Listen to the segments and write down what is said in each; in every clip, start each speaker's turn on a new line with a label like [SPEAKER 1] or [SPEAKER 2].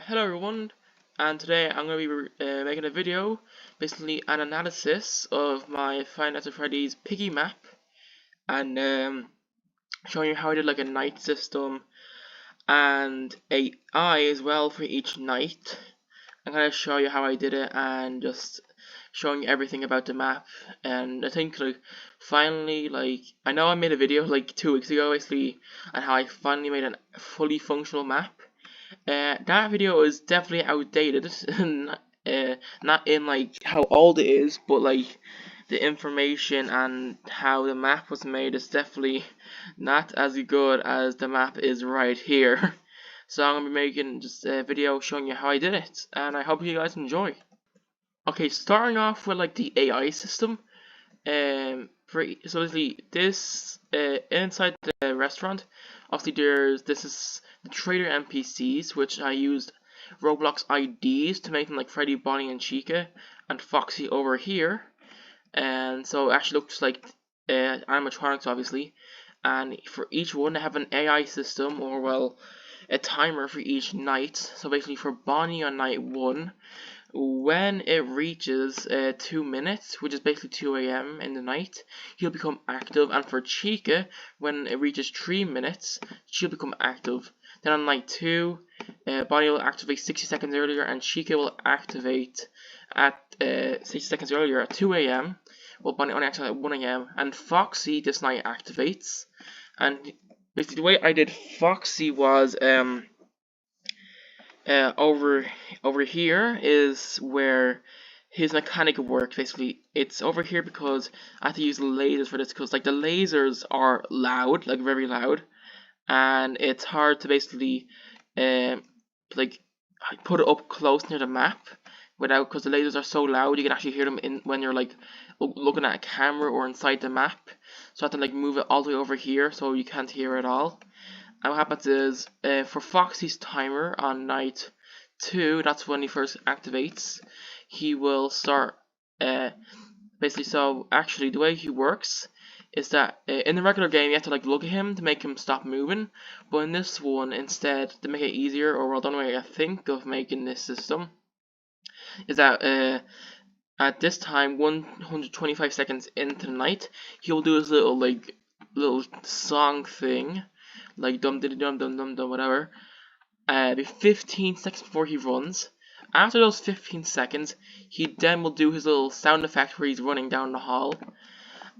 [SPEAKER 1] Hello everyone, and today I'm going to be making a video, basically an analysis of my FNaF Piggy's Piggy map, and showing you how I did like a night system and AI as well for each night. I'm going to show you how I did it and just showing you everything about the map. And I think finally I know I made a video like 2 weeks ago basically on how I finally made a fully functional map. That video is definitely outdated, not in like how old it is, but like the information and how the map was made is definitely not as good as the map is right here. So I'm gonna be making just a video showing you how I did it, and I hope you guys enjoy. Okay, starting off with like the AI system. So basically this inside the restaurant, obviously this is the trader NPCs, which I used Roblox IDs to make them like Freddy, Bonnie, and Chica, and Foxy over here. And so it actually looks like animatronics, obviously. And for each one, they have an AI system, or well, a timer for each night. So basically, for Bonnie on night 1, when it reaches 2 minutes, which is basically 2 a.m. in the night, he'll become active. And for Chica, when it reaches 3 minutes, she'll become active. Then on night 2, Bonnie will activate 60 seconds earlier, and Chica will activate at 60 seconds earlier at 2 a.m. Well, Bonnie only activates at 1 a.m. And Foxy this night activates. And basically, the way I did Foxy was over here is where his mechanic works. Basically, it's over here because I have to use lasers for this, because like the lasers are loud, like very loud, and it's hard to basically like put it up close near the map without, because the lasers are so loud you can actually hear them in when you're like looking at a camera or inside the map. So I have to like move it all the way over here so you can't hear it all. And what happens is, for Foxy's timer on night 2, that's when he first activates, he will start, basically, so actually the way he works is that in the regular game you have to like look at him to make him stop moving, but in this one instead, to make it easier, or well, the only way I think of making this system, is that at this time, 125 seconds into the night, he'll do his little song thing, like dum dum dum dum dum dum whatever. 15 seconds before he runs. After those 15 seconds, he then will do his little sound effect where he's running down the hall.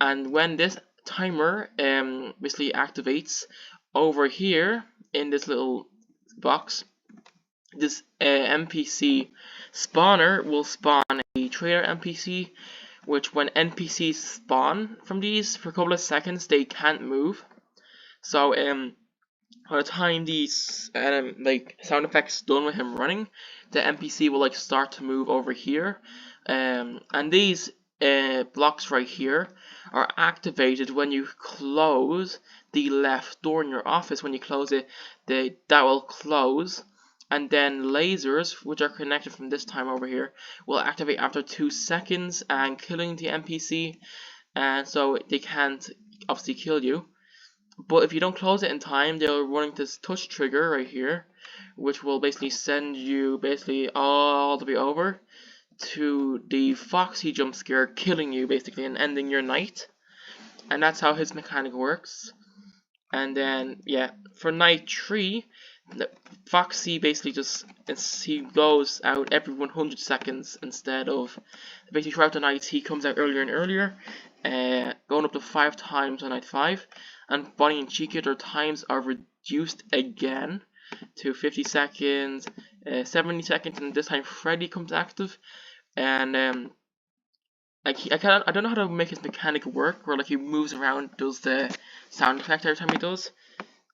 [SPEAKER 1] And when this timer basically activates over here in this little box, this NPC spawner will spawn a trader NPC, which when NPCs spawn from these for a couple of seconds, they can't move. So by the time these like sound effects done with him running, the NPC will like start to move over here, and these blocks right here are activated when you close the left door in your office. When you close it, that will close, and then lasers, which are connected from this time over here, will activate after 2 seconds and killing the NPC, and so they can't obviously kill you. But if you don't close it in time, they'll run this touch trigger right here, which will basically send you basically all the way over to the Foxy jump scare, killing you basically and ending your night. And that's how his mechanic works. And then yeah, for night 3, Foxy basically he goes out every 100 seconds instead of basically throughout the night. He comes out earlier and earlier, going up to 5 times on night 5. And Bonnie and Chica, their times are reduced again to 50 seconds, 70 seconds, and this time Freddy comes active. And I don't know how to make his mechanic work, where like he moves around, does the sound effect every time he does.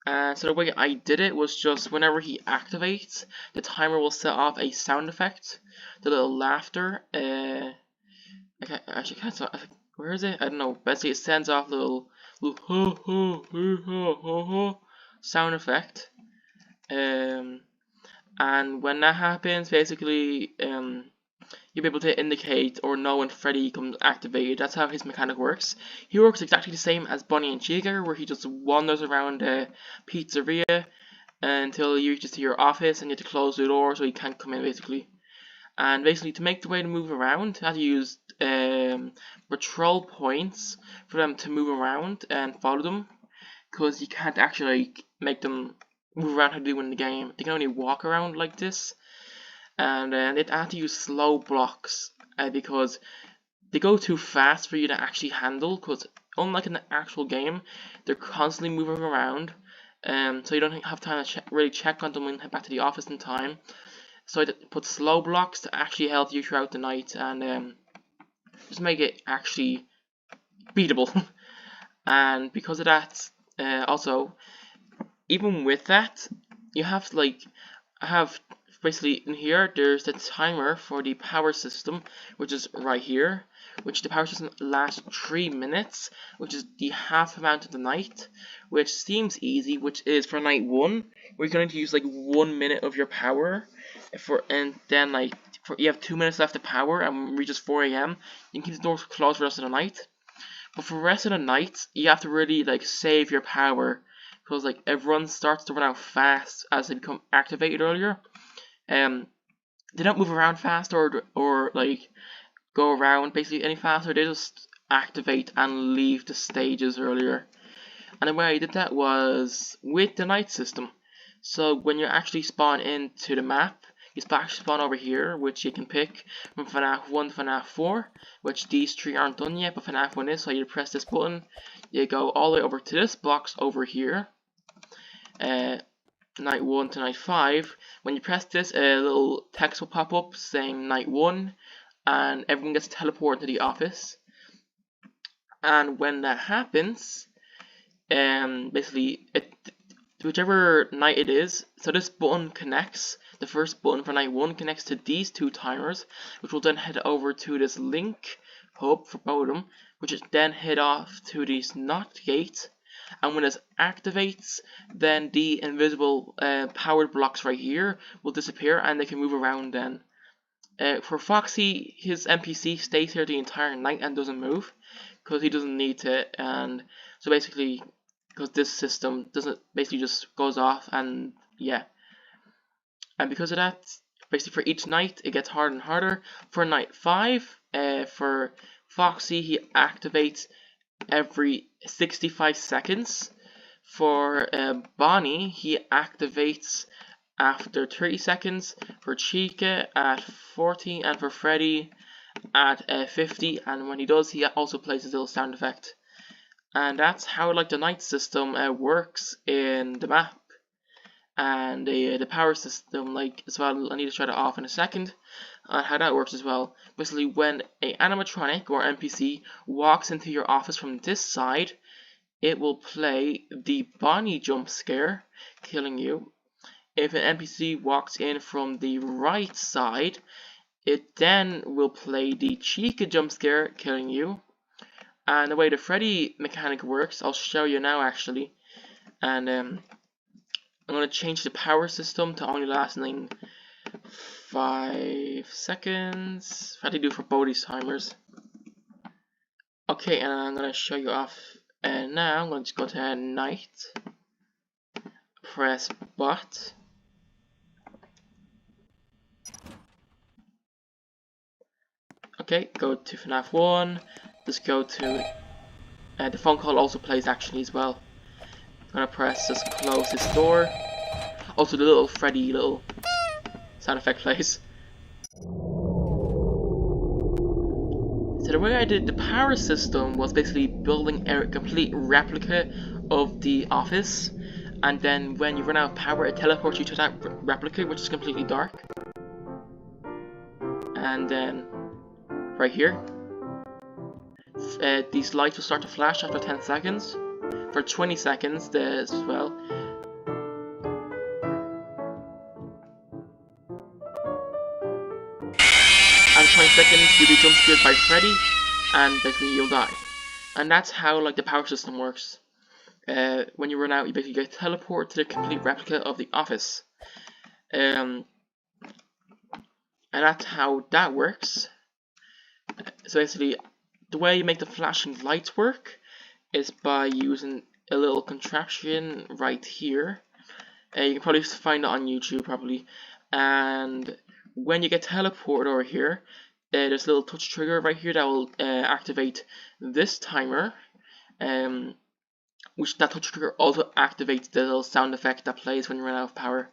[SPEAKER 1] So the way I did it was just whenever he activates, the timer will set off a sound effect, the little laughter. I actually can't. Where is it? I don't know. Basically, it sends off little ho ho ho ho ho ho sound effect. And when that happens, basically, you'll be able to indicate or know when Freddy comes activated. That's how his mechanic works. He works exactly the same as Bonnie and Chica, where he just wanders around the pizzeria until you reach to your office and you have to close the door so you can't come in basically. And basically to make the way to move around, you have to use patrol points for them to move around and follow them, because you can't actually make them move around how they do in the game. They can only walk around like this, and they have to use slow blocks because they go too fast for you to actually handle, because unlike in the actual game, they're constantly moving around, so you don't have time to really check on them and head back to the office in time. So I put slow blocks to actually help you throughout the night and just make it actually beatable. And because of that, also, even with that, you have to I have basically in here, there's the timer for the power system, which is right here, which the power system lasts 3 minutes, which is the half amount of the night, which seems easy, which is for night 1, we're going to use 1 minute of your power, and then you have 2 minutes left of power, and when it reaches 4 AM, you can keep the doors closed for the rest of the night. But for the rest of the night, you have to really save your power, because everyone starts to run out fast as they become activated earlier. They don't move around fast or go around basically any faster. They just activate and leave the stages earlier. And the way I did that was with the night system. So when you actually spawn into the map, you actually spawn over here, which you can pick from FNaF 1 to FNaF 4, which these 3 aren't done yet, but FNaF 1 is. So you press this button, you go all the way over to this box over here. Night 1 to night 5. When you press this, a little text will pop up saying night 1, and everyone gets teleported to the office. And when that happens, basically, whichever night it is, so this button connects, the first button for night 1 connects to these 2 timers, which will then head over to this link hub for both of them, which is then head off to these NOT gates. And when it activates, then the invisible powered blocks right here will disappear and they can move around then. For Foxy, his NPC stays here the entire night and doesn't move, because he doesn't need to, and so basically, because this system doesn't, basically just goes off, and yeah. And because of that, basically for each night, it gets harder and harder. For night 5, for Foxy, he activates every 65 seconds. For Bonnie, he activates after 30 seconds. For Chica at 40, and for Freddy at 50. And when he does, he also plays his little sound effect. And that's how the night system works in the map. And the power system as well. I need to try that off in a second. How that works as well. Basically, when an animatronic or NPC walks into your office from this side, it will play the Bonnie jump scare, killing you. If an NPC walks in from the right side, it then will play the Chica jump scare, killing you. And the way the Freddy mechanic works, I'll show you now actually. And I'm going to change the power system to only lasting 5 seconds. How to do for both these timers. Okay, and I'm going to show you off now. I'm going to just go to night. Press bot. Okay, go to FNaF 1. Just go to the phone call also plays actually as well. I'm gonna press just close this door. Also the little Freddy little sound effect plays. So the way I did the power system was basically building a complete replica of the office, and then when you run out of power it teleports you to that replica, which is completely dark. And then right here, these lights will start to flash after 10 seconds. For 20 seconds as well. And 20 seconds you'll be jump scared by Freddy, and basically you'll die. And that's how the power system works. When you run out, you basically get teleported to the complete replica of the office. And that's how that works. So basically, the way you make the flashing lights work is by using a little contraption right here. You can probably find it on YouTube probably. And when you get teleported over here, there's a little touch trigger right here that will activate this timer. Which that touch trigger also activates the little sound effect that plays when you run out of power.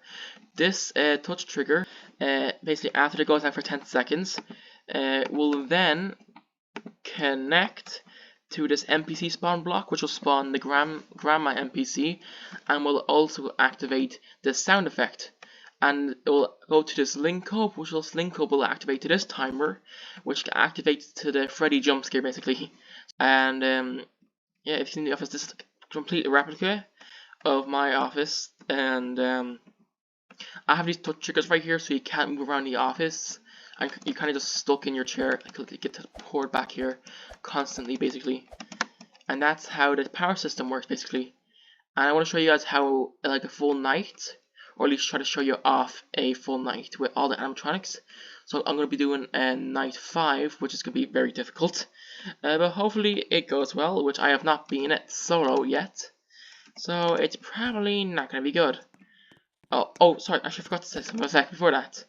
[SPEAKER 1] This touch trigger, basically after it goes out for 10 seconds, will then connect to this NPC spawn block, which will spawn the grandma NPC, and will also activate the sound effect. And it will go to this link up, which this link up will activate to this timer, which activates to the Freddy jump scare basically. And yeah, if you see in the office, this is a complete replica of my office, and I have these touch triggers right here, so you can't move around the office, and you're kind of just stuck in your chair, like you get teleported back here constantly, basically. And that's how the power system works, basically. And I want to show you guys how, like, a full night, or at least try to show you off a full night with all the animatronics. So I'm going to be doing night 5, which is going to be very difficult. But hopefully it goes well, which I have not been at solo yet. So it's probably not going to be good. Oh, sorry, I actually forgot to say something a sec before that.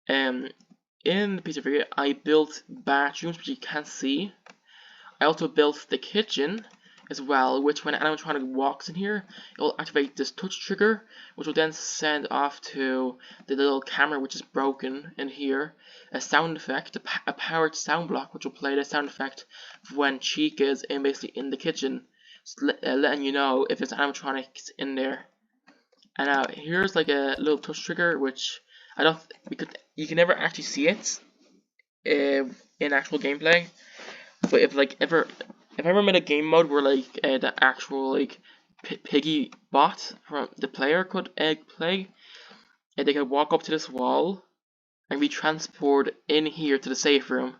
[SPEAKER 1] In the piece of video, I built bathrooms, which you can't see. I also built the kitchen as well, which when an animatronic walks in here, it will activate this touch trigger, which will then send off to the little camera, which is broken in here, a sound effect, a powered sound block, which will play the sound effect when Chica is basically in the kitchen, letting you know if there's animatronics in there. And now here's like a little touch trigger, which you can never actually see it in actual gameplay. But if I ever made a game mode where like the actual like Piggy bot from the player could play, they could walk up to this wall and be transported in here to the safe room,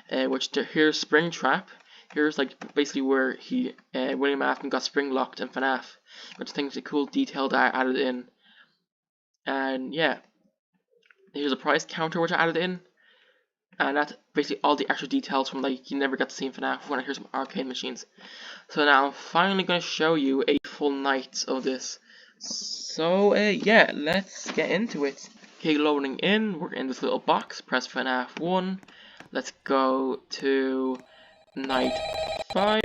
[SPEAKER 1] which here's Springtrap. Here's like basically where William Afton got spring locked in FNaF, which I think is a cool detail that I added in. And yeah, here's a price counter which I added in, and that's basically all the extra details from like you never got to see in FNaF when I hear some arcade machines. So now I'm finally going to show you a full night of this. So yeah, let's get into it. Okay, loading in, we're in this little box, press FNaF 1, let's go to night 5.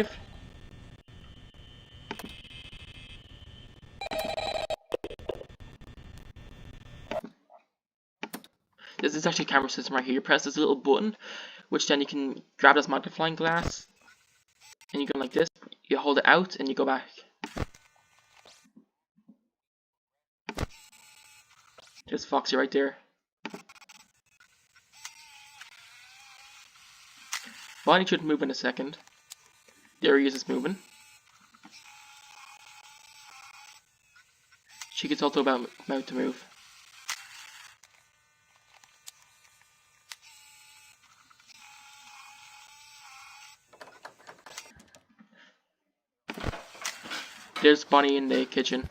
[SPEAKER 1] This is actually a camera system right here. You press this little button, which then you can grab this magnifying glass, and you go like this, you hold it out, and you go back. There's Foxy right there. Bonnie should move in a second. There he is moving. She gets also about to move. There's Bonnie in the kitchen.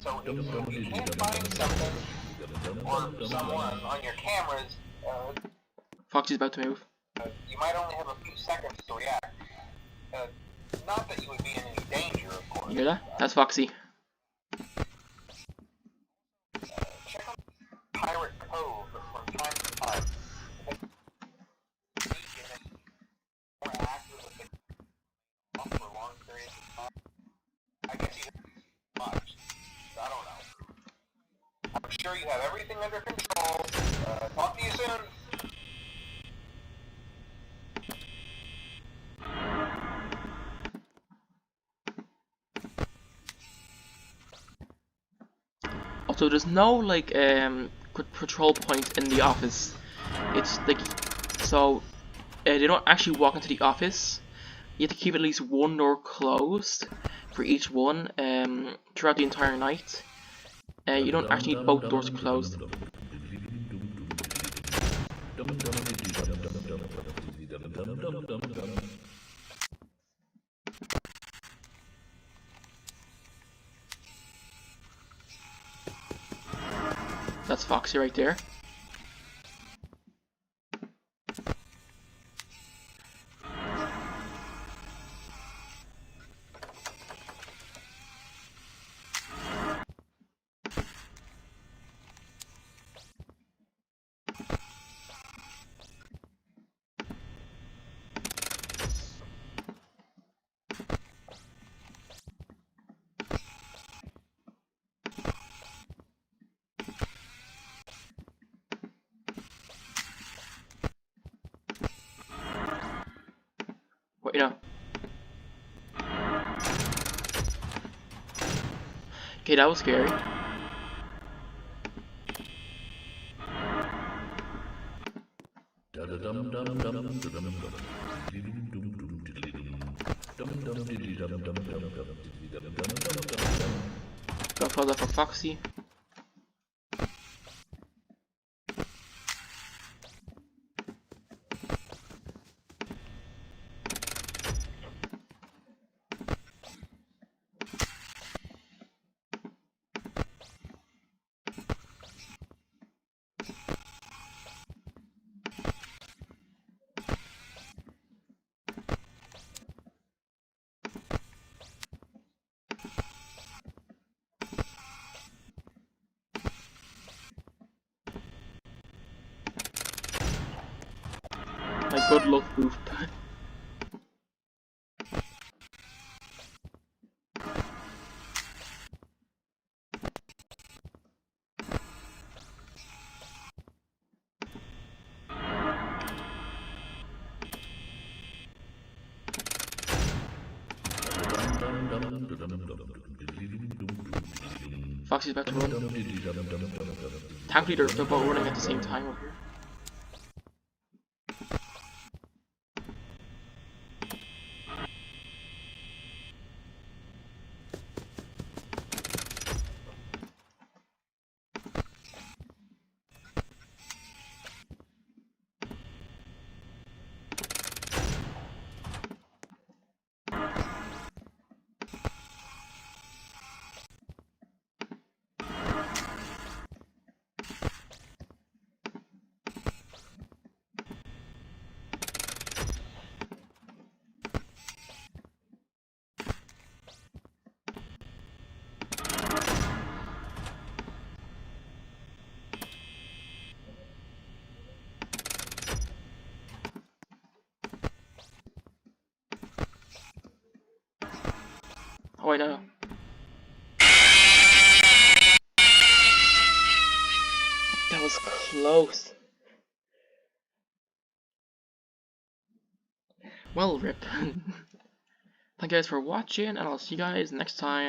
[SPEAKER 2] So if you can't find something or someone on your cameras,
[SPEAKER 1] Foxy's about to move.
[SPEAKER 2] you might only have a few seconds to react. Not that you would be in any danger, of course.
[SPEAKER 1] You hear that? That's Foxy.
[SPEAKER 2] Check out Pirate Cove from time to time. More active if they off for long periods of time. I guess you much. I don't know. I'm sure you have everything under control. Talk to you soon.
[SPEAKER 1] Also, there's no like patrol point in the office. It's like so they don't actually walk into the office. You have to keep at least one door closed for each one throughout the entire night. You don't actually need both doors closed. That's Foxy right there. Okay, that was scary. Got further for Foxy. My good luck boost. Foxy's about to run. Thankfully they're both running at the same time over here. Oh, I know. That was close. Well, rip. Thank you guys for watching, and I'll see you guys next time.